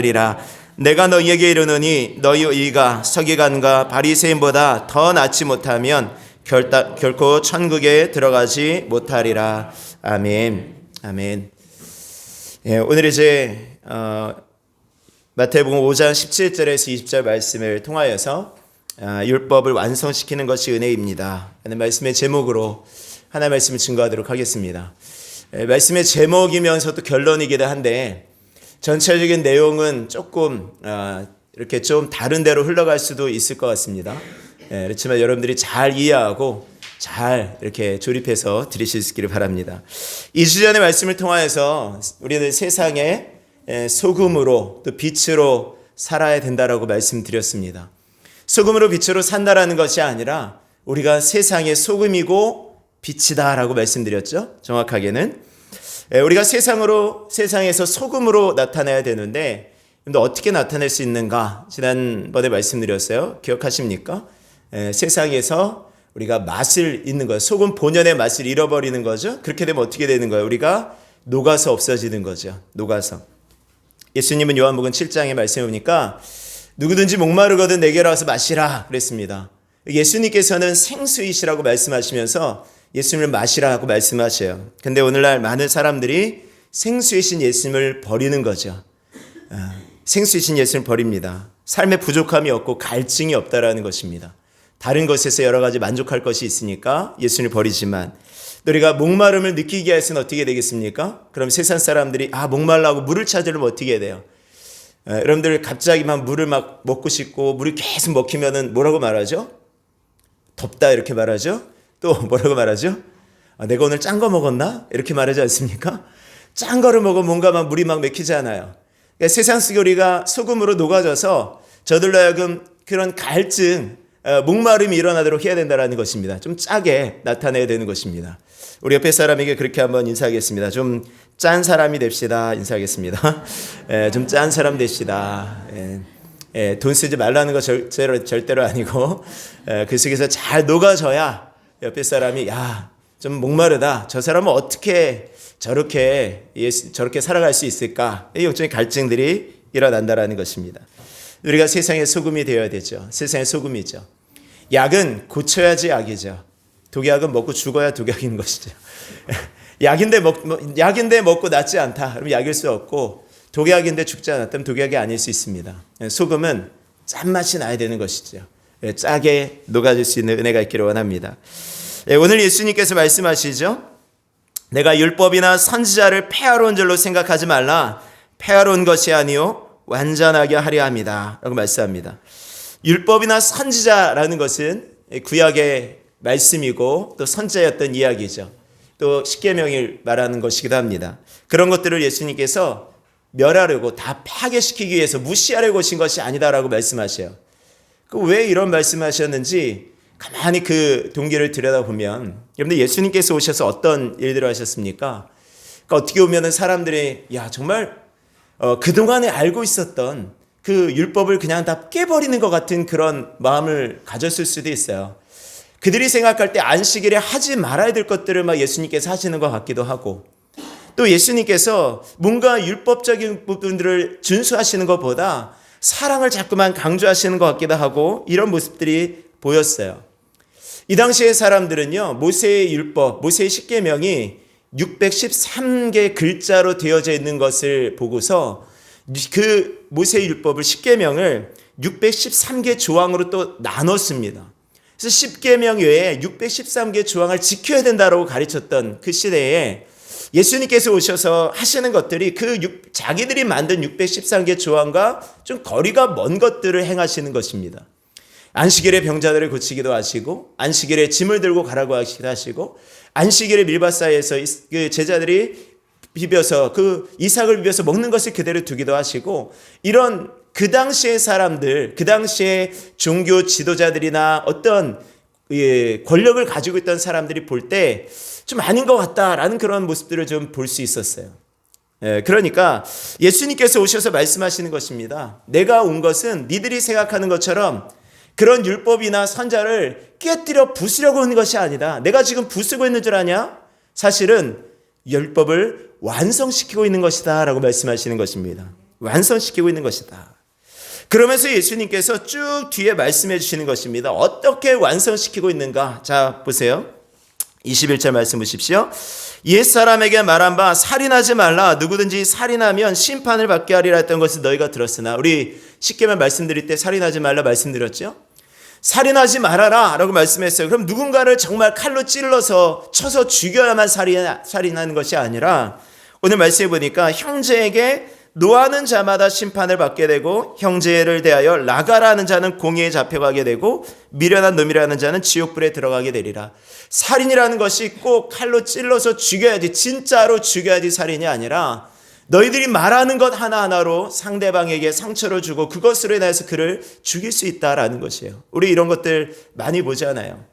이라. 내가 너희에게 이르노니 너희 의가 서기관과 바리새인보다 더 낫지 못하면 결코 천국에 들어가지 못하리라. 아멘. 아멘. 예, 오늘 이제 마태복음 5장 17절에서 20절 말씀을 통하여서 율법을 완성시키는 것이 은혜입니다 하는 말씀의 제목으로 하나의 말씀을 증거하도록 하겠습니다. 말씀의 제목이면서도 결론이기도 한데 전체적인 내용은 조금 이렇게 좀 다른 데로 흘러갈 수도 있을 것 같습니다. 그렇지만 여러분들이 잘 이해하고 잘 이렇게 조립해서 들으실 수 있기를 바랍니다. 2주 전의 말씀을 통하여서 우리는 세상에 소금으로 또 빛으로 살아야 된다라고 말씀드렸습니다. 소금으로 빛으로 산다라는 것이 아니라 우리가 세상의 소금이고 빛이다라고 말씀드렸죠. 정확하게는 우리가 세상에서 소금으로 나타나야 되는데 어떻게 나타낼 수 있는가? 지난번에 말씀드렸어요. 기억하십니까? 세상에서 우리가 맛을 잃는 거예요. 소금 본연의 맛을 잃어버리는 거죠. 그렇게 되면 어떻게 되는 거예요? 우리가 녹아서 없어지는 거죠. 녹아서. 예수님은 요한복음 7장에 말씀해 보니까 누구든지 목마르거든 내게로 와서 마시라 그랬습니다. 예수님께서는 생수이시라고 말씀하시면서 예수님을 마시라고 말씀하셔요. 근데 오늘날 많은 사람들이 생수이신 예수님을 버리는 거죠. 생수이신 예수님을 버립니다. 삶에 부족함이 없고 갈증이 없다라는 것입니다. 다른 것에서 여러 가지 만족할 것이 있으니까 예수님을 버리지만 우리가 목마름을 느끼게 해서는 어떻게 되겠습니까? 그럼 세상 사람들이 목말라고 물을 찾으려면 어떻게 해야 돼요? 여러분들 갑자기 막 물을 막 먹고 싶고 물이 계속 먹히면은 뭐라고 말하죠? 덥다 이렇게 말하죠? 또 뭐라고 말하죠? 내가 오늘 짠 거 먹었나? 이렇게 말하지 않습니까? 짠 거를 먹으면 뭔가 막 물이 막 맥히잖아요. 그러니까 세상 속에 우리가 소금으로 녹아져서 저들로 하여금 그런 갈증, 목마름이 일어나도록 해야 된다는 것입니다. 좀 짜게 나타내야 되는 것입니다. 우리 옆에 사람에게 그렇게 한번 인사하겠습니다. 좀 짠 사람이 됩시다. 인사하겠습니다. 좀 짠 사람 됩시다. 돈 쓰지 말라는 거 절대로 아니고 그 속에서 잘 녹아져야 옆에 사람이 좀 목마르다. 저 사람은 어떻게 저렇게 살아갈 수 있을까? 이 영적인 갈증들이 일어난다라는 것입니다. 우리가 세상의 소금이 되어야 되죠. 세상의 소금이죠. 약은 고쳐야지 약이죠. 독약은 먹고 죽어야 독약인 것이죠. 약인데 먹고 낫지 않다. 그러면 약일 수 없고 독약인데 죽지 않았다면 독약이 아닐 수 있습니다. 소금은 짠맛이 나야 되는 것이죠. 짜게 녹아질 수 있는 은혜가 있기를 원합니다. 오늘 예수님께서 말씀하시죠. 내가 율법이나 선지자를 폐하러 온 줄로 생각하지 말라. 폐하러 온 것이 아니요 완전하게 하려 합니다 라고 말씀합니다. 율법이나 선지자라는 것은 구약의 말씀이고 또 선지자였던 이야기죠. 또 십계명을 말하는 것이기도 합니다. 그런 것들을 예수님께서 멸하려고 다 파괴시키기 위해서 무시하려고 오신 것이 아니다라고 말씀하셔요. 왜 이런 말씀하셨는지 가만히 그 동기를 들여다보면 여러분들 예수님께서 오셔서 어떤 일들을 하셨습니까? 그러니까 어떻게 보면 사람들이 정말 그동안에 알고 있었던 그 율법을 그냥 다 깨버리는 것 같은 그런 마음을 가졌을 수도 있어요. 그들이 생각할 때 안식일에 하지 말아야 될 것들을 막 예수님께서 하시는 것 같기도 하고 또 예수님께서 뭔가 율법적인 부분들을 준수하시는 것보다 사랑을 자꾸만 강조하시는 것 같기도 하고 이런 모습들이 보였어요. 이 당시의 사람들은요, 모세의 율법, 모세의 십계명이 613개 글자로 되어져 있는 것을 보고서 그 모세의 율법을 십계명을 613개 조항으로 또 나눴습니다. 그래서 십계명 외에 613개 조항을 지켜야 된다고 가르쳤던 그 시대에 예수님께서 오셔서 하시는 것들이 자기들이 만든 613개 조항과 좀 거리가 먼 것들을 행하시는 것입니다. 안식일에 병자들을 고치기도 하시고 안식일에 짐을 들고 가라고 하시기도 하시고 안식일에 밀밭사이에서 그 제자들이 비벼서 그 이삭을 비벼서 먹는 것을 그대로 두기도 하시고 이런 그 당시의 사람들, 그 당시의 종교 지도자들이나 어떤 권력을 가지고 있던 사람들이 볼 때 좀 아닌 것 같다라는 그런 모습들을 좀 볼 수 있었어요. 그러니까 예수님께서 오셔서 말씀하시는 것입니다. 내가 온 것은 니들이 생각하는 것처럼 그런 율법이나 선자를 깨뜨려 부수려고 하는 것이 아니다. 내가 지금 부수고 있는 줄 아냐? 사실은 율법을 완성시키고 있는 것이다 라고 말씀하시는 것입니다. 완성시키고 있는 것이다. 그러면서 예수님께서 쭉 뒤에 말씀해 주시는 것입니다. 어떻게 완성시키고 있는가? 자, 보세요. 21절 말씀 보십시오. 옛사람에게 말한 바 살인하지 말라. 누구든지 살인하면 심판을 받게 하리라 했던 것을 너희가 들었으나, 우리 쉽게만 말씀드릴 때 살인하지 말라 말씀드렸죠. 살인하지 말아라 라고 말씀했어요. 그럼 누군가를 정말 칼로 찔러서 쳐서 죽여야만 살인하는 것이 아니라, 오늘 말씀해 보니까 형제에게 노하는 자마다 심판을 받게 되고, 형제를 대하여 나가라는 자는 공의에 잡혀가게 되고, 미련한 놈이라는 자는 지옥불에 들어가게 되리라. 살인이라는 것이 꼭 칼로 찔러서 죽여야지, 진짜로 죽여야지 살인이 아니라, 너희들이 말하는 것 하나하나로 상대방에게 상처를 주고 그것으로 인해서 그를 죽일 수 있다라는 것이에요. 우리 이런 것들 많이 보잖아요.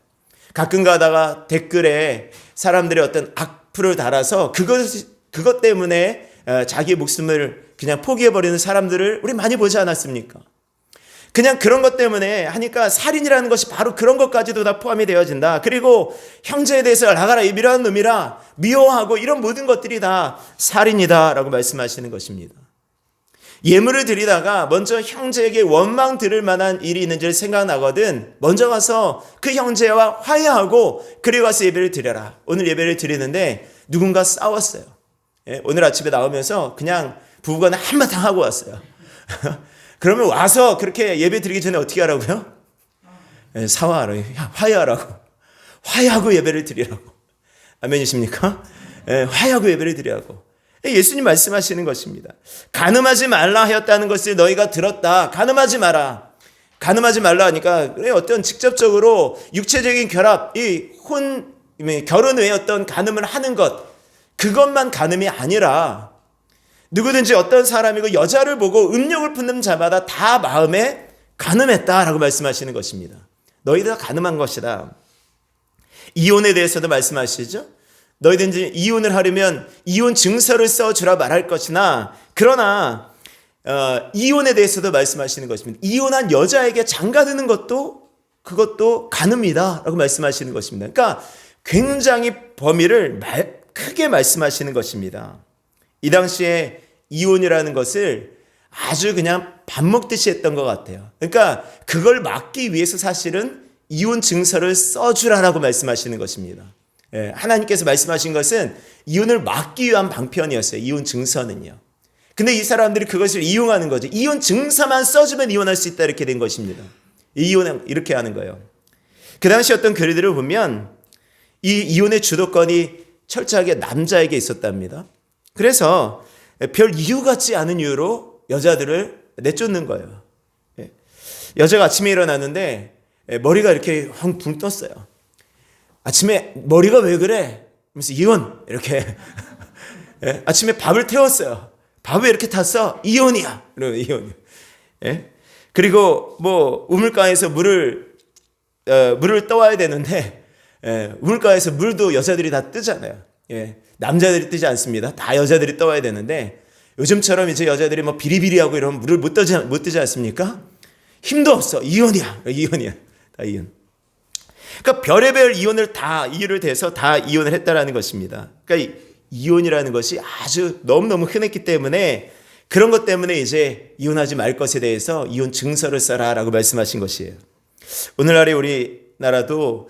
가끔 가다가 댓글에 사람들이 어떤 악플을 달아서 그것 때문에 자기 목숨을 그냥 포기해버리는 사람들을 우리 많이 보지 않았습니까? 그냥 그런 것 때문에 하니까 살인이라는 것이 바로 그런 것까지도 다 포함이 되어진다. 그리고 형제에 대해서 나가라, 이 미련한 놈이라 미워하고 이런 모든 것들이 다 살인이다 라고 말씀하시는 것입니다. 예물을 드리다가 먼저 형제에게 원망 들을 만한 일이 있는지를 생각나거든 먼저 가서 그 형제와 화해하고 그리고 가서 예배를 드려라. 오늘 예배를 드리는데 누군가 싸웠어요. 오늘 아침에 나오면서 그냥 부부가 한바탕 하고 왔어요. 그러면 와서 그렇게 예배 드리기 전에 어떻게 하라고요? 사과하라고, 화해하라고. 화해하고 예배를 드리라고. 아멘이십니까? 화해하고 예배를 드리라고. 예수님 말씀하시는 것입니다. 가늠하지 말라 하였다는 것을 너희가 들었다. 가늠하지 마라. 가늠하지 말라 하니까 어떤 직접적으로 육체적인 결합, 결혼 외에 어떤 가늠을 하는 것, 그것만 가늠이 아니라 누구든지 어떤 사람이고 여자를 보고 음욕을 품는 자마다 다 마음에 간음했다라고 말씀하시는 것입니다. 너희들 다 간음한 것이다. 이혼에 대해서도 말씀하시죠. 너희든지 이혼을 하려면 이혼 증서를 써주라 말할 것이나, 그러나 이혼에 대해서도 말씀하시는 것입니다. 이혼한 여자에게 장가드는 것도 그것도 간음이다 라고 말씀하시는 것입니다. 그러니까 굉장히 범위를 크게 말씀하시는 것입니다. 이 당시에 이혼이라는 것을 아주 그냥 밥 먹듯이 했던 것 같아요. 그러니까 그걸 막기 위해서 사실은 이혼 증서를 써주라라고 말씀하시는 것입니다. 하나님께서 말씀하신 것은 이혼을 막기 위한 방편이었어요. 이혼 증서는요. 근데 이 사람들이 그것을 이용하는 거죠. 이혼 증서만 써주면 이혼할 수 있다 이렇게 된 것입니다. 이혼은 이렇게 하는 거예요. 그 당시 어떤 글들을 보면 이 이혼의 주도권이 철저하게 남자에게 있었답니다. 그래서 별 이유 같지 않은 이유로 여자들을 내쫓는 거예요. 여자가 아침에 일어났는데 머리가 이렇게 붕 떴어요. 아침에 머리가 왜 그래? 그러면서 이혼 이렇게. 아침에 밥을 태웠어요. 밥을 이렇게 탔어. 이혼이야. 이러면 이혼이야. 그리고 뭐 우물가에서 물을 떠와야 되는데 우물가에서 물도 여자들이 다 뜨잖아요. 남자들이 뜨지 않습니다. 다 여자들이 떠와야 되는데 요즘처럼 이제 여자들이 뭐 비리비리하고 이러면 물을 못 뜨지 않습니까? 힘도 없어. 이혼이야. 다 이혼. 그러니까 별의별 이유를 대서 다 이혼을 했다라는 것입니다. 그러니까 이혼이라는 것이 아주 너무너무 흔했기 때문에 그런 것 때문에 이제 이혼하지 말 것에 대해서 이혼 증서를 써라라고 말씀하신 것이에요. 오늘날의 우리나라도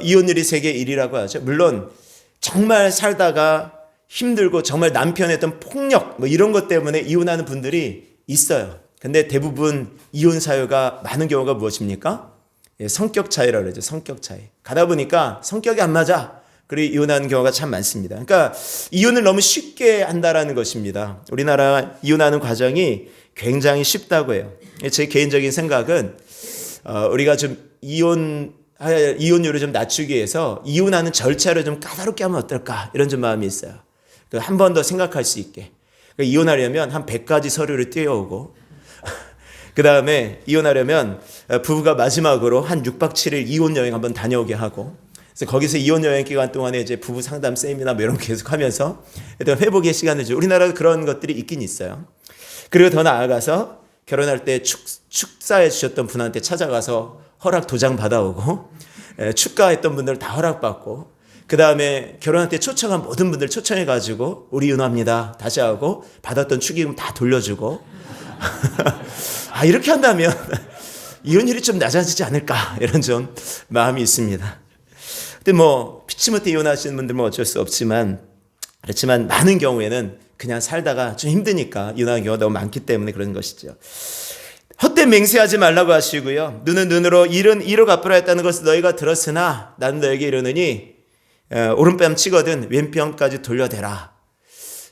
이혼율이 세계 1위라고 하죠. 물론 정말 살다가 힘들고 정말 남편의 어떤 폭력 뭐 이런 것 때문에 이혼하는 분들이 있어요. 근데 대부분 이혼 사유가 많은 경우가 무엇입니까? 성격 차이라고 그러죠. 성격 차이. 가다 보니까 성격이 안 맞아. 그리고 이혼하는 경우가 참 많습니다. 그러니까 이혼을 너무 쉽게 한다라는 것입니다. 우리나라 이혼하는 과정이 굉장히 쉽다고 해요. 제 개인적인 생각은 우리가 좀 이혼율을 좀 낮추기 위해서 이혼하는 절차를 좀 까다롭게 하면 어떨까 이런 좀 마음이 있어요. 한 번 더 생각할 수 있게. 이혼하려면 한 100가지 서류를 띄워오고 그 다음에 이혼하려면 부부가 마지막으로 한 6박 7일 이혼 여행 한번 다녀오게 하고, 그래서 거기서 이혼 여행 기간 동안에 이제 부부 상담 세미나 뭐 이런 거 계속 하면서 회복의 시간을 줘. 우리나라도 그런 것들이 있긴 있어요. 그리고 더 나아가서 결혼할 때 축사해 주셨던 분한테 찾아가서 허락 도장 받아오고 축가했던 분들 다 허락받고, 그 다음에 결혼할 때 초청한 모든 분들 초청해가지고 우리 윤호입니다 다시 하고 받았던 축의금 다 돌려주고 아, 이렇게 한다면 이혼율이 좀 낮아지지 않을까 이런 좀 마음이 있습니다. 근데 뭐 피치 못해 이혼하시는 분들은 어쩔 수 없지만 그렇지만 많은 경우에는 그냥 살다가 좀 힘드니까 이혼하는 경우가 너무 많기 때문에 그런 것이죠. 헛된 맹세하지 말라고 하시고요. 눈은 눈으로 이는 이로 갚으라 했다는 것을 너희가 들었으나 나는 너에게 이르노니 오른뺨 치거든 왼뺨까지 돌려대라.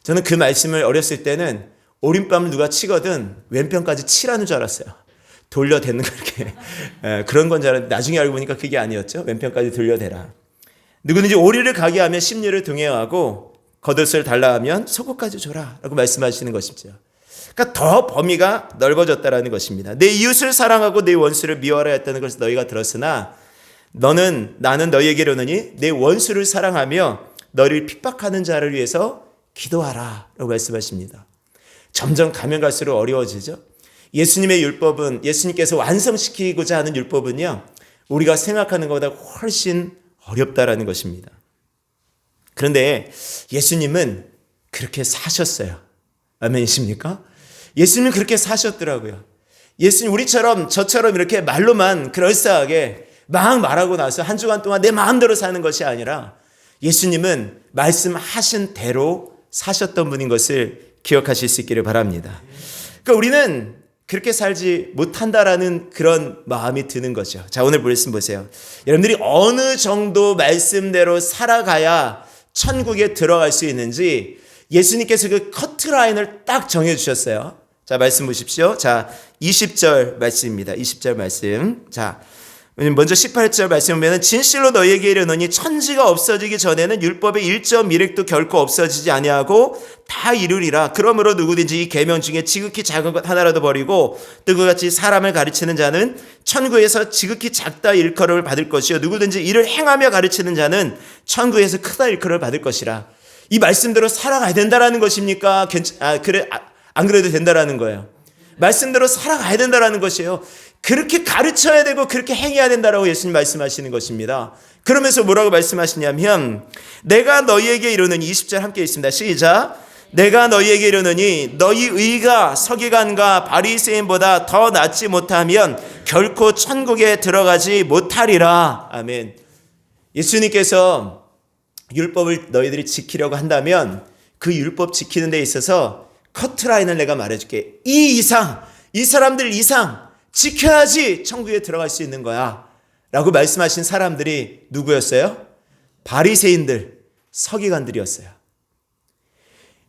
저는 그 말씀을 어렸을 때는 오른뺨을 누가 치거든 왼편까지 치라는 줄 알았어요. 돌려대는 그렇게 그런 건 줄 알았는데 나중에 알고 보니까 그게 아니었죠. 왼편까지 돌려대라. 누구든지 오리를 가게 하면 십리를 등에하고 겉옷을 달라 하면 속옷까지 줘라 라고 말씀하시는 것이죠. 그러니까 더 범위가 넓어졌다라는 것입니다. 내 이웃을 사랑하고 내 원수를 미워하라 했다는 것을 너희가 들었으나 나는 너희에게 이르노니 내 원수를 사랑하며 너를 핍박하는 자를 위해서 기도하라 라고 말씀하십니다. 점점 가면 갈수록 어려워지죠. 예수님의 율법은 예수님께서 완성시키고자 하는 율법은요 우리가 생각하는 것보다 훨씬 어렵다라는 것입니다. 그런데 예수님은 그렇게 사셨어요. 아멘이십니까? 예수님은 그렇게 사셨더라고요. 예수님 우리처럼 저처럼 이렇게 말로만 그럴싸하게 막 말하고 나서 한 주간 동안 내 마음대로 사는 것이 아니라 예수님은 말씀하신 대로 사셨던 분인 것을 기억하실 수 있기를 바랍니다. 그러니까 우리는 그렇게 살지 못한다라는 그런 마음이 드는 거죠. 자, 오늘 말씀 보세요. 여러분들이 어느 정도 말씀대로 살아가야 천국에 들어갈 수 있는지 예수님께서 그 커트라인을 딱 정해주셨어요. 자, 말씀 보십시오. 자, 20절 말씀입니다. 20절 말씀. 자, 먼저 18절 말씀 보면 진실로 너희에게 이르노니 천지가 없어지기 전에는 율법의 1.1획도 결코 없어지지 아니하고 다 이루리라. 그러므로 누구든지 이 계명 중에 지극히 작은 것 하나라도 버리고 뜨거같이 사람을 가르치는 자는 천국에서 지극히 작다 일컬음을 받을 것이요 누구든지 이를 행하며 가르치는 자는 천국에서 크다 일컬음을 받을 것이라. 이 말씀대로 살아가야 된다라는 것입니까? 안 그래도 된다라는 거예요. 말씀대로 살아가야 된다라는 것이에요. 그렇게 가르쳐야 되고 그렇게 행해야 된다라고 예수님 말씀하시는 것입니다. 그러면서 뭐라고 말씀하시냐면 내가 너희에게 이르노니 20절 함께 있습니다. 시작. 내가 너희에게 이르노니 너희 의가 서기관과 바리새인보다 더 낫지 못하면 결코 천국에 들어가지 못하리라. 아멘. 예수님께서 율법을 너희들이 지키려고 한다면 그 율법 지키는 데 있어서 커트라인을 내가 말해줄게. 이 사람들 이상 지켜야지 천국에 들어갈 수 있는 거야 라고 말씀하신 사람들이 누구였어요? 바리새인들, 서기관들이었어요.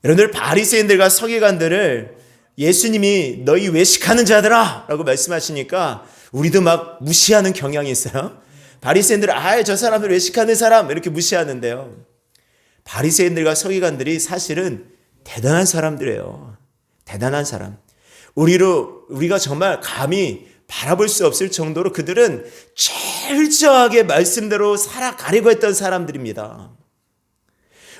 여러분들 바리새인들과 서기관들을 예수님이 너희 외식하는 자들아 라고 말씀하시니까 우리도 막 무시하는 경향이 있어요. 바리새인들은 저 사람들 외식하는 사람 이렇게 무시하는데요. 바리새인들과 서기관들이 사실은 대단한 사람들이에요. 대단한 사람. 우리가 정말 감히 바라볼 수 없을 정도로 그들은 철저하게 말씀대로 살아가려고 했던 사람들입니다.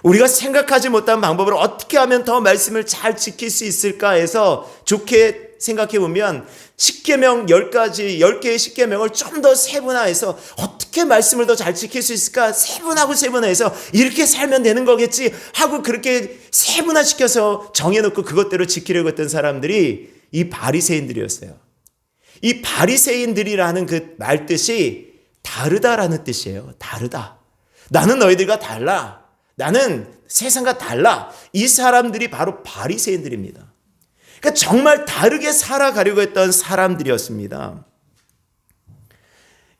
우리가 생각하지 못한 방법으로 어떻게 하면 더 말씀을 잘 지킬 수 있을까 해서 좋게 생각해 보면 10계명 10가지 10개의 10계명을 좀 더 세분화해서 어떻게 말씀을 더 잘 지킬 수 있을까 세분화해서 이렇게 살면 되는 거겠지 하고 그렇게 세분화시켜서 정해놓고 그것대로 지키려고 했던 사람들이 이 바리새인들이었어요. 이 바리새인들이라는 그 말뜻이 다르다라는 뜻이에요. 다르다. 나는 너희들과 달라. 나는 세상과 달라. 이 사람들이 바로 바리새인들입니다. 그러니까 정말 다르게 살아가려고 했던 사람들이었습니다.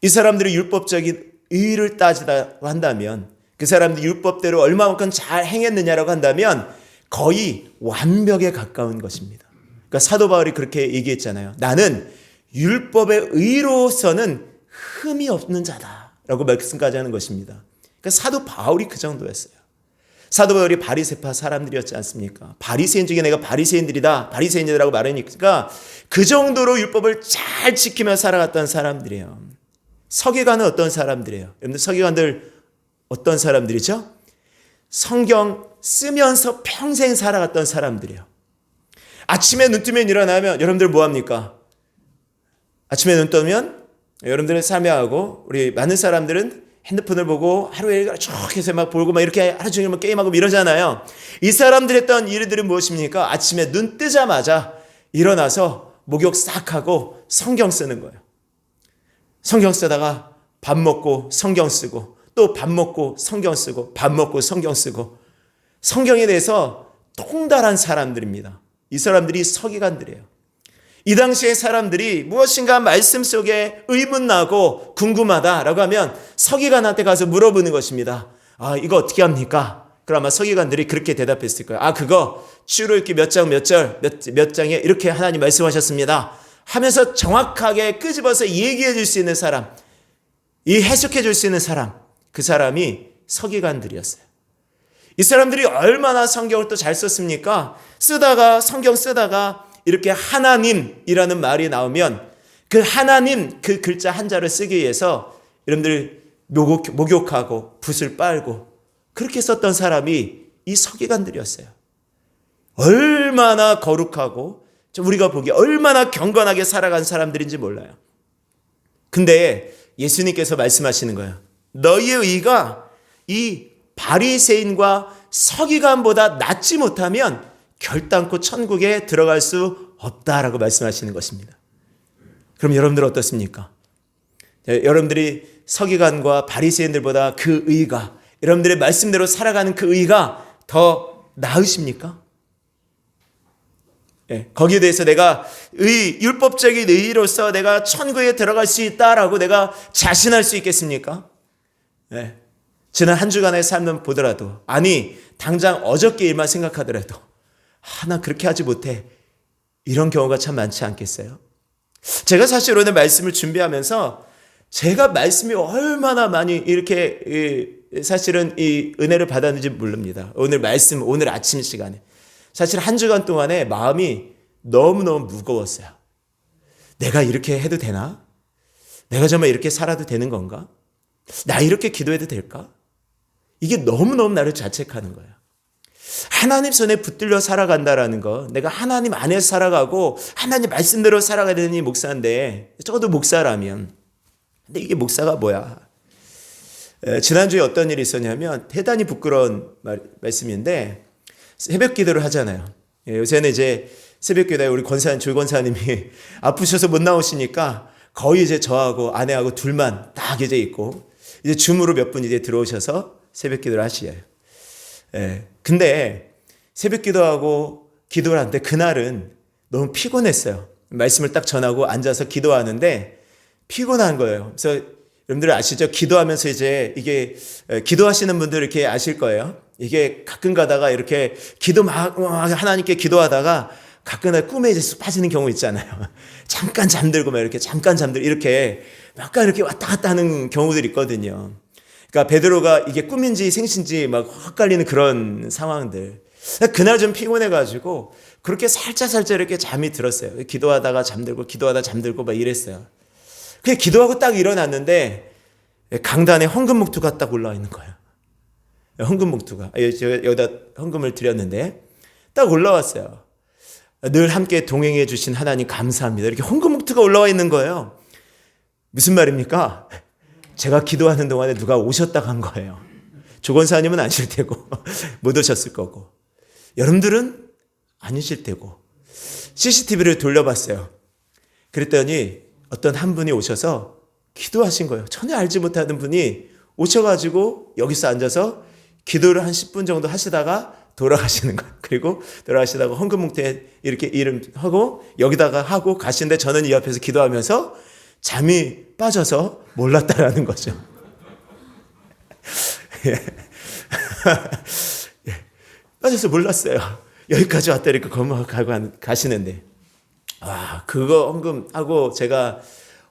이 사람들이 율법적인 의의를 따지다고 한다면 그 사람들이 율법대로 얼마만큼 잘 행했느냐라고 한다면 거의 완벽에 가까운 것입니다. 그러니까 사도 바울이 그렇게 얘기했잖아요. 나는 율법의 의로서는 흠이 없는 자다라고 말씀까지 하는 것입니다. 그러니까 사도 바울이 그 정도였어요. 사도 바울이 바리새파 사람들이었지 않습니까? 바리새인 중에 내가 바리새인이라고 말하니까 그 정도로 율법을 잘 지키며 살아갔던 사람들이에요. 서기관은 어떤 사람들이에요? 여러분들 서기관들 어떤 사람들이죠? 성경 쓰면서 평생 살아갔던 사람들이에요. 아침에 눈 뜨면 일어나면 여러분들 뭐합니까? 아침에 눈 뜨면 여러분들은 삶하고 우리 많은 사람들은 핸드폰을 보고 하루에 쭉 해서 막 보고 막 이렇게 하루 종일 막 게임하고 이러잖아요. 이 사람들이 했던 일들은 무엇입니까? 아침에 눈 뜨자마자 일어나서 목욕 싹 하고 성경 쓰는 거예요. 성경 쓰다가 밥 먹고 성경 쓰고 또 밥 먹고 성경 쓰고 밥 먹고 성경 쓰고 성경에 대해서 통달한 사람들입니다. 이 사람들이 서기관들이에요. 이 당시의 사람들이 무엇인가 말씀 속에 의문나고 궁금하다라고 하면 서기관한테 가서 물어보는 것입니다. 아, 이거 어떻게 합니까? 그럼 아마 서기관들이 그렇게 대답했을 거예요. 아, 그거 출애굽기 몇 장 몇 절 몇 장에 이렇게 하나님 말씀하셨습니다 하면서 정확하게 끄집어서 얘기해 줄 수 있는 사람, 이 해석해 줄 수 있는 사람, 그 사람이 서기관들이었어요. 이 사람들이 얼마나 성경을 또 잘 썼습니까? 성경 쓰다가 이렇게 하나님이라는 말이 나오면 그 하나님 그 글자 한자를 쓰기 위해서 여러분들 목욕하고 붓을 빨고 그렇게 썼던 사람이 이 서기관들이었어요. 얼마나 거룩하고 우리가 보기에 얼마나 경건하게 살아간 사람들인지 몰라요. 근데 예수님께서 말씀하시는 거예요. 너희의 의가 이 바리새인과 서기관보다 낫지 못하면 결단코 천국에 들어갈 수 없다라고 말씀하시는 것입니다. 그럼 여러분들 어떻습니까? 여러분들이 서기관과 바리새인들보다 그 의가, 여러분들의 말씀대로 살아가는 그 의가 더 나으십니까? 거기에 대해서 내가 율법적인 의로서 내가 천국에 들어갈 수 있다라고 내가 자신할 수 있겠습니까? 지난 한 주간의 삶을 보더라도, 아니 당장 어저께 일만 생각하더라도 나 그렇게 하지 못해, 이런 경우가 참 많지 않겠어요? 제가 사실 오늘 말씀을 준비하면서 제가 말씀이 얼마나 많이 이렇게 사실은 이 은혜를 받았는지 모릅니다. 오늘 아침 시간에 사실 한 주간 동안에 마음이 너무너무 무거웠어요. 내가 이렇게 해도 되나? 내가 정말 이렇게 살아도 되는 건가? 나 이렇게 기도해도 될까? 이게 너무너무 나를 자책하는 거예요. 하나님 손에 붙들려 살아간다라는 거, 내가 하나님 안에서 살아가고 하나님 말씀대로 살아가야 되는 이 목사인데, 적어도 목사라면, 근데 이게 목사가 뭐야? 지난주에 어떤 일이 있었냐면 대단히 부끄러운 말씀인데, 새벽 기도를 하잖아요. 요새는 이제 새벽 기도에 우리 조 권사님이 아프셔서 못 나오시니까 거의 이제 저하고 아내하고 둘만 딱 이제 있고, 이제 줌으로 몇 분 이제 들어오셔서 새벽 기도를 하시어요. 근데 새벽 기도하고 기도를 하는데 그날은 너무 피곤했어요. 말씀을 딱 전하고 앉아서 기도하는데 피곤한 거예요. 그래서 여러분들 아시죠? 기도하면서 이제 이게 기도하시는 분들 이렇게 아실 거예요. 이게 가끔 가다가 이렇게 기도 막 하나님께 기도하다가 가끔 꿈에 이제 빠지는 경우 있잖아요. 잠깐 잠들고 막 이렇게 이렇게 약간 이렇게 왔다 갔다 하는 경우들이 있거든요. 그러니까 베드로가 이게 꿈인지 생신지 막 헷갈리는 그런 상황들. 그날 좀 피곤해가지고 그렇게 살짝 이렇게 잠이 들었어요. 기도하다가 잠들고 막 이랬어요. 그냥 기도하고 딱 일어났는데 강단에 헌금 목투가 딱 올라와 있는 거예요. 헌금 목투가. 여기다 헌금을 드렸는데 딱 올라왔어요. 늘 함께 동행해 주신 하나님 감사합니다. 이렇게 헌금 목투가 올라와 있는 거예요. 무슨 말입니까? 제가 기도하는 동안에 누가 오셨다 간 거예요. 조건사님은 아실 테고 못 오셨을 거고, 여러분들은 아니실 테고. CCTV를 돌려봤어요. 그랬더니 어떤 한 분이 오셔서 기도하신 거예요. 전혀 알지 못하는 분이 오셔가지고 여기서 앉아서 기도를 한 10분 정도 하시다가 돌아가시는 거예요. 그리고 돌아가시다가 헌금뭉태에 이렇게 이름 하고 여기다가 하고 가시는데 저는 이 앞에서 기도하면서 잠이 빠져서 몰랐다라는 거죠. 빠져서 몰랐어요. 여기까지 왔다 이렇게 건너가고 가시는데, 그거 헌금하고 제가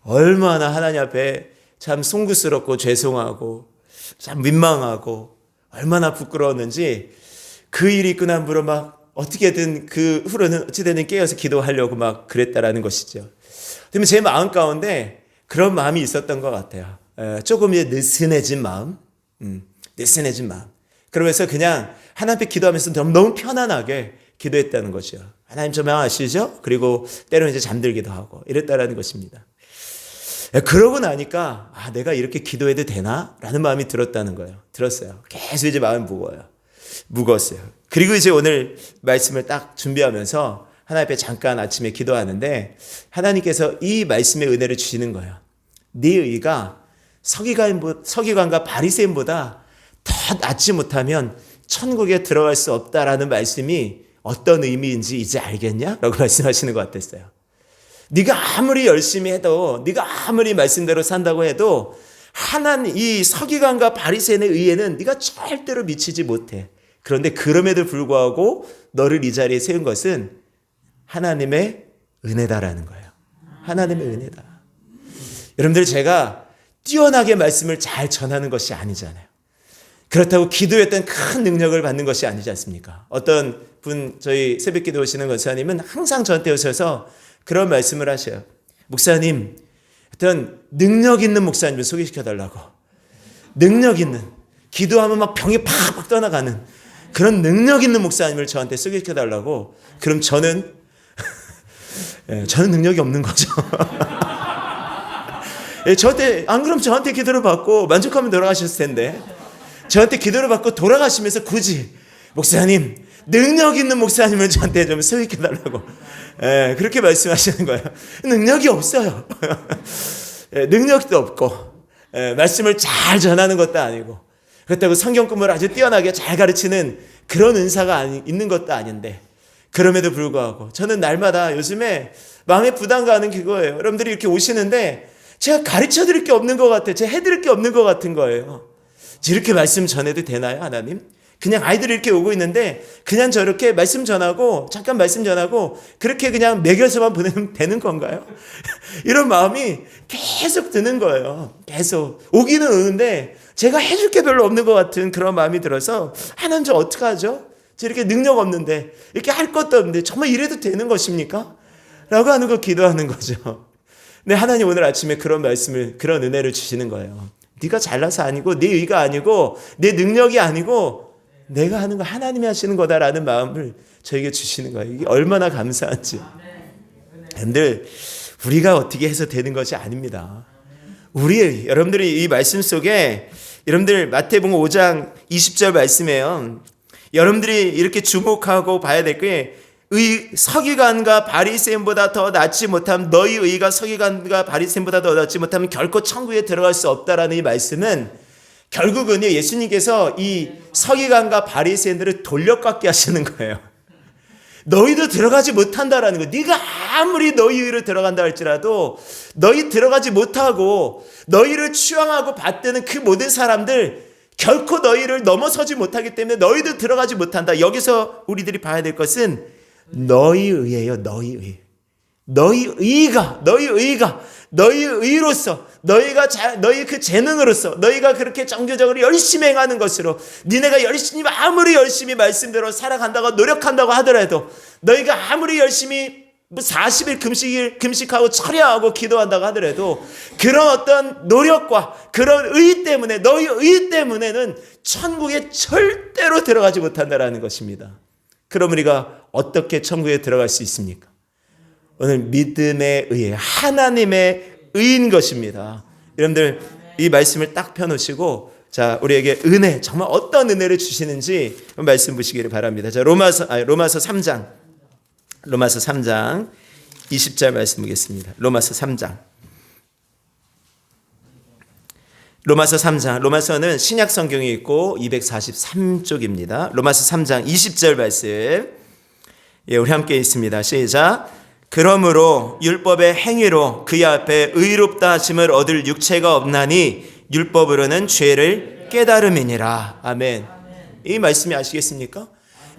얼마나 하나님 앞에 참 송구스럽고 죄송하고 참 민망하고 얼마나 부끄러웠는지, 그 일이 끝난 후로 막 어떻게든 그 후로는 어찌되든 깨어서 기도하려고 막 그랬다라는 것이죠. 그러면 제 마음 가운데 그런 마음이 있었던 것 같아요. 조금 이제 느슨해진 마음. 그러면서 그냥 하나님 앞에 기도하면서 너무 편안하게 기도했다는 거죠. 하나님 좀 아시죠? 그리고 때로는 이제 잠들기도 하고 이랬다라는 것입니다. 그러고 나니까 내가 이렇게 기도해도 되나? 라는 마음이 들었다는 거예요. 들었어요. 계속 이제 마음이 무거웠어요. 그리고 이제 오늘 말씀을 딱 준비하면서 하나님 앞에 잠깐 아침에 기도하는데 하나님께서 이 말씀의 은혜를 주시는 거예요. 네 의가 서기관과 바리새인보다 더 낫지 못하면 천국에 들어갈 수 없다라는 말씀이 어떤 의미인지 이제 알겠냐? 라고 말씀하시는 것 같았어요. 네가 아무리 열심히 해도, 네가 아무리 말씀대로 산다고 해도 이 서기관과 바리새인의 의에는 네가 절대로 미치지 못해. 그런데 그럼에도 불구하고 너를 이 자리에 세운 것은 하나님의 은혜다라는 거예요. 하나님의 은혜다. 여러분들, 제가 뛰어나게 말씀을 잘 전하는 것이 아니잖아요. 그렇다고 기도했던 큰 능력을 받는 것이 아니지 않습니까? 어떤 분, 저희 새벽기도 오시는 권사님은 항상 저한테 오셔서 그런 말씀을 하셔요. 목사님, 어떤 능력 있는 목사님을 소개시켜달라고. 능력 있는, 기도하면 막 병이 팍팍 떠나가는 그런 능력 있는 목사님을 저한테 소개시켜달라고. 그럼 저는 능력이 없는 거죠. 안 그럼 저한테 기도를 받고 만족하면 돌아가셨을 텐데, 저한테 기도를 받고 돌아가시면서 굳이 목사님, 능력 있는 목사님을 저한테 좀 소개해달라고 그렇게 말씀하시는 거예요. 능력이 없어요. 능력도 없고 말씀을 잘 전하는 것도 아니고, 그렇다고 성경 공부를 아주 뛰어나게 잘 가르치는 그런 은사가 있는 것도 아닌데, 그럼에도 불구하고 저는 날마다 요즘에 마음에 부담 가는 그거예요. 여러분들이 이렇게 오시는데 제가 가르쳐 드릴 게 없는 것 같아요. 제가 해드릴 게 없는 것 같은 거예요. 이렇게 말씀 전해도 되나요, 하나님? 그냥 아이들이 이렇게 오고 있는데 그냥 저렇게 말씀 전하고, 잠깐 말씀 전하고 그렇게 그냥 먹여서만 보내면 되는 건가요? 이런 마음이 계속 드는 거예요. 계속 오기는 오는데 제가 해줄 게 별로 없는 것 같은 그런 마음이 들어서, 하나님 저 어떡하죠? 저 이렇게 능력 없는데, 이렇게 할 것도 없는데 정말 이래도 되는 것입니까? 라고 하는 거 기도하는 거죠. 근데 하나님 오늘 아침에 그런 말씀을, 그런 은혜를 주시는 거예요. 네가 잘나서 아니고, 네 의가 아니고, 내 능력이 아니고, 내가 하는 거 하나님이 하시는 거다라는 마음을 저에게 주시는 거예요. 이게 얼마나 감사한지. 여러분들, 우리가 어떻게 해서 되는 것이 아닙니다. 여러분들이 이 말씀 속에, 여러분들 마태복음 5장 20절 말씀이에요. 여러분들이 이렇게 주목하고 봐야 될 게, 서기관과 바리새인보다 더 낫지 못함, 너희 의가 서기관과 바리새인보다 더 낫지 못하면 결코 천국에 들어갈 수 없다라는 이 말씀은, 결국은 예수님께서 이 서기관과 바리새인들을 돌려깎게 하시는 거예요. 너희도 들어가지 못한다라는 거. 네가 아무리 너희 의로 들어간다 할지라도 너희 들어가지 못하고 너희를 추앙하고 받드는 그 모든 사람들 결코 너희를 넘어서지 못하기 때문에 너희도 들어가지 못한다. 여기서 우리들이 봐야 될 것은 너희 의예요. 너희 의. 너희 의로서, 너희 그 재능으로서, 너희가 그렇게 정교적으로 열심히 행하는 것으로, 니네가 아무리 열심히 말씀대로 살아간다고 노력한다고 하더라도, 너희가 아무리 열심히 40일 금식하고 철야하고 기도한다고 하더라도, 그런 어떤 노력과 그런 의 때문에, 너희 의 때문에는 천국에 절대로 들어가지 못한다라는 것입니다. 그럼 우리가 어떻게 천국에 들어갈 수 있습니까? 오늘 믿음의 의에 하나님의 의인 것입니다. 여러분들 이 말씀을 딱 펴놓으시고, 자, 우리에게 은혜, 정말 어떤 은혜를 주시는지 말씀 보시기를 바랍니다. 자, 로마서 3장 20절 말씀 보겠습니다. 로마서 3장. 로마서는 신약 성경이 있고 243쪽입니다. 로마서 3장 20절 말씀. 우리 함께 있습니다. 시작. 그러므로 율법의 행위로 그의 앞에 의롭다 하심을 얻을 육체가 없나니 율법으로는 죄를 깨달음이니라. 아멘. 이 말씀이 아시겠습니까?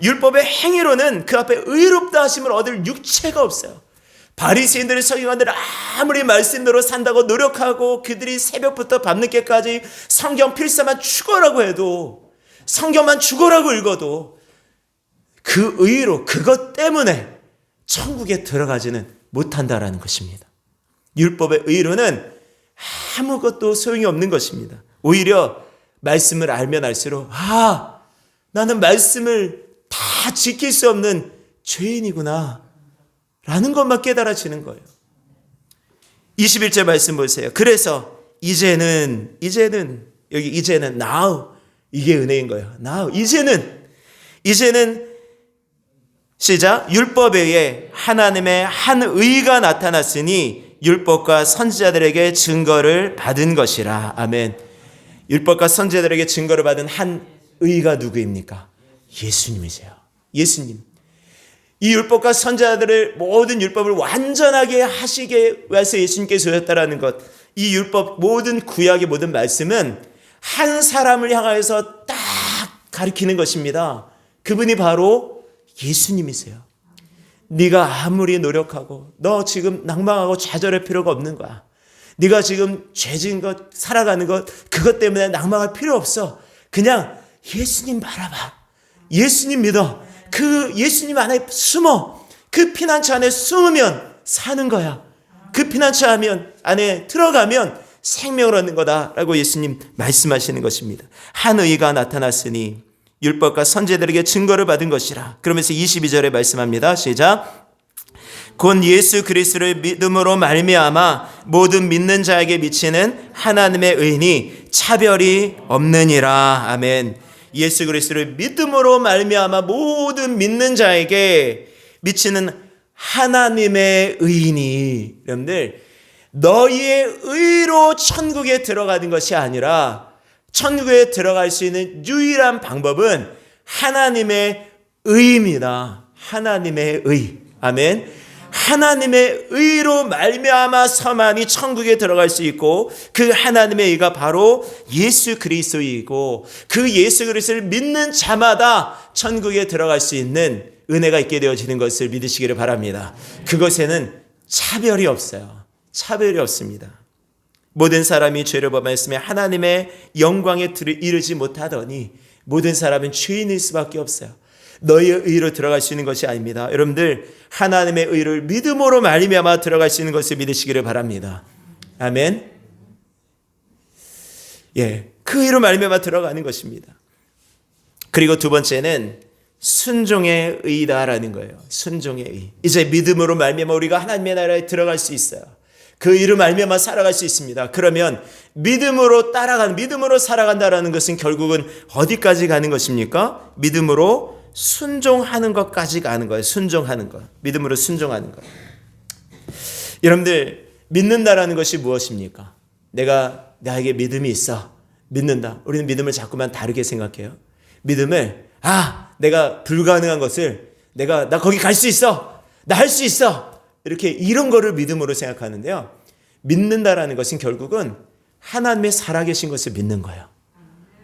율법의 행위로는 그 앞에 의롭다 하심을 얻을 육체가 없어요. 바리새인들의 서기관들 아무리 말씀대로 산다고 노력하고, 그들이 새벽부터 밤늦게까지 성경 필사만 죽어라고 해도, 성경만 죽어라고 읽어도 그 의로, 그것 때문에 천국에 들어가지는 못한다라는 것입니다. 율법의 의로는 아무것도 소용이 없는 것입니다. 오히려 말씀을 알면 알수록 나는 말씀을 다 지킬 수 없는 죄인이구나 라는 것만 깨달아지는 거예요. 21절 말씀 보세요. 그래서 이제는 여기 이제는 now 이게 은혜인 거예요. now 이제는 시작 율법에 의해 하나님의 한 의가 나타났으니 율법과 선지자들에게 증거를 받은 것이라. 아멘. 율법과 선지자들에게 증거를 받은 한 의가 누구입니까? 예수님이세요. 예수님. 이 율법과 선지자들의 모든 율법을 완전하게 하시게 위해서 예수님께서 오셨다라는 것. 이 율법 모든 구약의 모든 말씀은 한 사람을 향하여서 딱 가리키는 것입니다. 그분이 바로 예수님이세요. 네가 아무리 노력하고 너 지금 낭망하고 좌절할 필요가 없는 거야. 네가 지금 죄진 것 살아가는 것 그것 때문에 낭망할 필요 없어. 그냥 예수님 바라봐. 예수님 믿어. 그 예수님 안에 숨어. 그 피난처 안에 숨으면 사는 거야. 그 피난처 안에 들어가면 생명을 얻는 거다라고 예수님 말씀하시는 것입니다. 한 의가 나타났으니 율법과 선지자들에게 증거를 받은 것이라. 그러면서 22절에 말씀합니다. 시작. 곧 예수 그리스도를 믿음으로 말미암아 모든 믿는 자에게 미치는 하나님의 의니 차별이 없느니라. 아멘. 예수 그리스도를 믿음으로 말미암아 모든 믿는 자에게 미치는 하나님의 의니. 여러분들 너희의 의로 천국에 들어가는 것이 아니라 천국에 들어갈 수 있는 유일한 방법은 하나님의 의입니다. 하나님의 의. 아멘. 하나님의 의로 말미암아서만이 천국에 들어갈 수 있고 그 하나님의 의가 바로 예수 그리스도이고 그 예수 그리스도를 믿는 자마다 천국에 들어갈 수 있는 은혜가 있게 되어지는 것을 믿으시기를 바랍니다. 그것에는 차별이 없어요. 차별이 없습니다. 모든 사람이 죄를 범하였으며 하나님의 영광에 이르지 못하더니 모든 사람은 죄인일 수밖에 없어요. 너희의 의로 들어갈 수 있는 것이 아닙니다. 여러분들 하나님의 의를 믿음으로 말미암아 들어갈 수 있는 것을 믿으시기를 바랍니다. 아멘. 예, 그 의로 말미암아 들어가는 것입니다. 그리고 두 번째는 순종의 의다라는 거예요. 순종의 의. 이제 믿음으로 말미암아 우리가 하나님의 나라에 들어갈 수 있어요. 그 의로 말미암아 살아갈 수 있습니다. 그러면 믿음으로 살아간다라는 것은 결국은 어디까지 가는 것입니까? 믿음으로 순종하는 것까지 가는 거예요. 순종하는 것. 믿음으로 순종하는 것. 여러분들 믿는다라는 것이 무엇입니까? 나에게 믿음이 있어. 믿는다. 우리는 믿음을 자꾸만 다르게 생각해요. 믿음을 내가 불가능한 것을 나 거기 갈 수 있어. 나 할 수 있어. 이렇게 이런 거를 믿음으로 생각하는데요. 믿는다라는 것은 결국은 하나님의 살아계신 것을 믿는 거예요.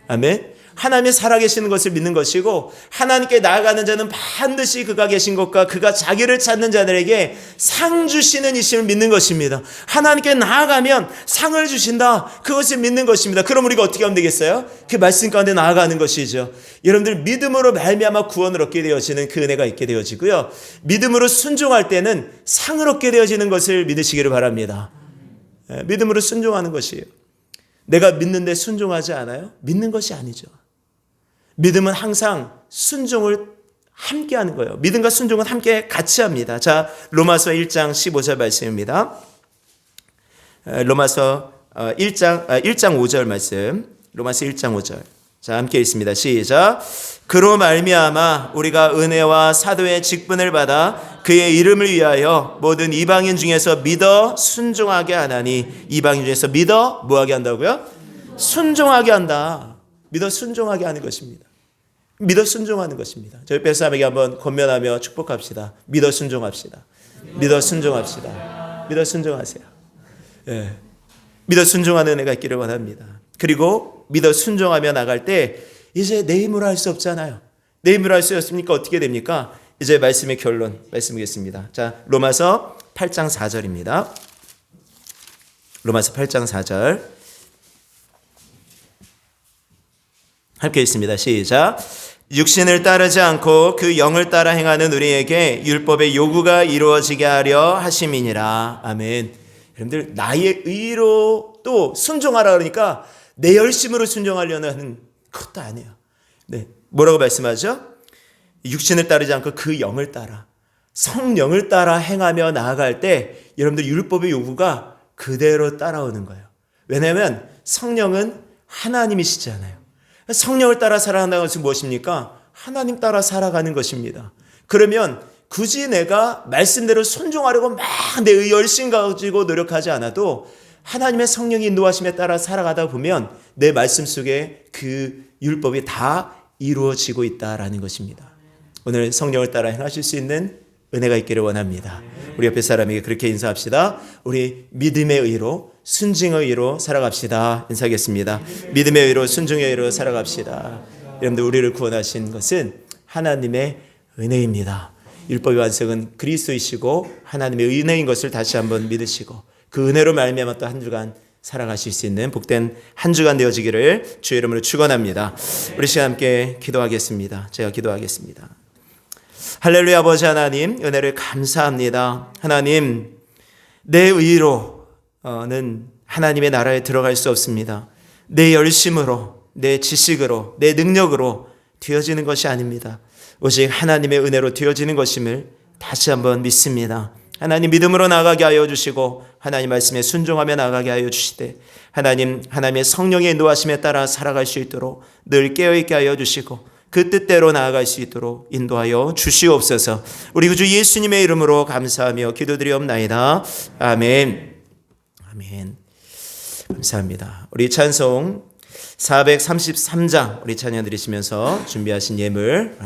아멘. 하나님의 살아계시는 것을 믿는 것이고 하나님께 나아가는 자는 반드시 그가 계신 것과 그가 자기를 찾는 자들에게 상 주시는 이심을 믿는 것입니다. 하나님께 나아가면 상을 주신다. 그것을 믿는 것입니다. 그럼 우리가 어떻게 하면 되겠어요? 그 말씀 가운데 나아가는 것이죠. 여러분들 믿음으로 말미암아 구원을 얻게 되어지는 그 은혜가 있게 되어지고요. 믿음으로 순종할 때는 상을 얻게 되어지는 것을 믿으시기를 바랍니다. 믿음으로 순종하는 것이에요. 내가 믿는데 순종하지 않아요? 믿는 것이 아니죠. 믿음은 항상 순종을 함께 하는 거예요. 믿음과 순종은 함께 같이 합니다. 자, 로마서 1장 15절 말씀입니다. 로마서 1장 5절 말씀. 로마서 1장 5절. 자, 함께 읽습니다. 시작. 그로 말미암아 우리가 은혜와 사도의 직분을 받아 그의 이름을 위하여 모든 이방인 중에서 믿어 순종하게 하나니. 이방인 중에서 믿어 뭐하게 한다고요? 순종하게 한다. 믿어 순종하게 하는 것입니다. 믿어 순종하는 것입니다. 저희 뱃사람에게 한번 권면하며 축복합시다. 믿어 순종합시다. 믿어 순종합시다. 믿어 순종하세요. 예. 믿어 순종하는 은혜가 있기를 원합니다. 그리고 믿어 순종하며 나갈 때 이제 내 힘으로 할 수 없잖아요. 내 힘으로 할 수 없으니까 어떻게 됩니까? 이제 말씀의 결론 말씀드리겠습니다. 자, 로마서 8장 4절입니다. 로마서 8장 4절 함께 읽습니다. 시작. 육신을 따르지 않고 그 영을 따라 행하는 우리에게 율법의 요구가 이루어지게 하려 하심이니라. 아멘. 여러분들 나의 의로 또 순종하라 그러니까 내 열심으로 순종하려는 하는 것도 아니에요. 네, 뭐라고 말씀하죠? 육신을 따르지 않고 그 영을 따라 성령을 따라 행하며 나아갈 때 여러분들 율법의 요구가 그대로 따라오는 거예요. 왜냐하면 성령은 하나님이시잖아요. 성령을 따라 살아간다는 것은 무엇입니까? 하나님 따라 살아가는 것입니다. 그러면 굳이 내가 말씀대로 순종하려고 막 내 열심 가지고 노력하지 않아도 하나님의 성령이 인도하심에 따라 살아가다 보면 내 말씀 속에 그 율법이 다 이루어지고 있다라는 것입니다. 오늘 성령을 따라 행하실 수 있는 은혜가 있기를 원합니다. 우리 옆에 사람에게 그렇게 인사합시다. 우리 믿음의 의로, 순종의 의로 살아갑시다. 인사하겠습니다. 믿음의 의로, 순종의 의로 살아갑시다. 여러분들, 우리를 구원하신 것은 하나님의 은혜입니다. 율법의 완성은 그리스도이시고 하나님의 은혜인 것을 다시 한번 믿으시고 그 은혜로 말미암아 또 한 주간 살아가실 수 있는 복된 한 주간 되어지기를 주의 이름으로 축원합니다. 우리 시간 함께 기도하겠습니다. 제가 기도하겠습니다. 할렐루야. 아버지 하나님, 은혜를 감사합니다. 하나님, 내 의로는 하나님의 나라에 들어갈 수 없습니다. 내 열심으로, 내 지식으로, 내 능력으로 되어지는 것이 아닙니다. 오직 하나님의 은혜로 되어지는 것임을 다시 한번 믿습니다. 하나님, 믿음으로 나아가게 하여 주시고 하나님 말씀에 순종하며 나아가게 하여 주시되 하나님의 성령의 인도하심에 따라 살아갈 수 있도록 늘 깨어있게 하여 주시고 그 뜻대로 나아갈 수 있도록 인도하여 주시옵소서. 우리 구주 예수님의 이름으로 감사하며 기도드리옵나이다. 아멘. 아멘. 감사합니다. 우리 찬송 433장 우리 찬양 드리시면서 준비하신 예물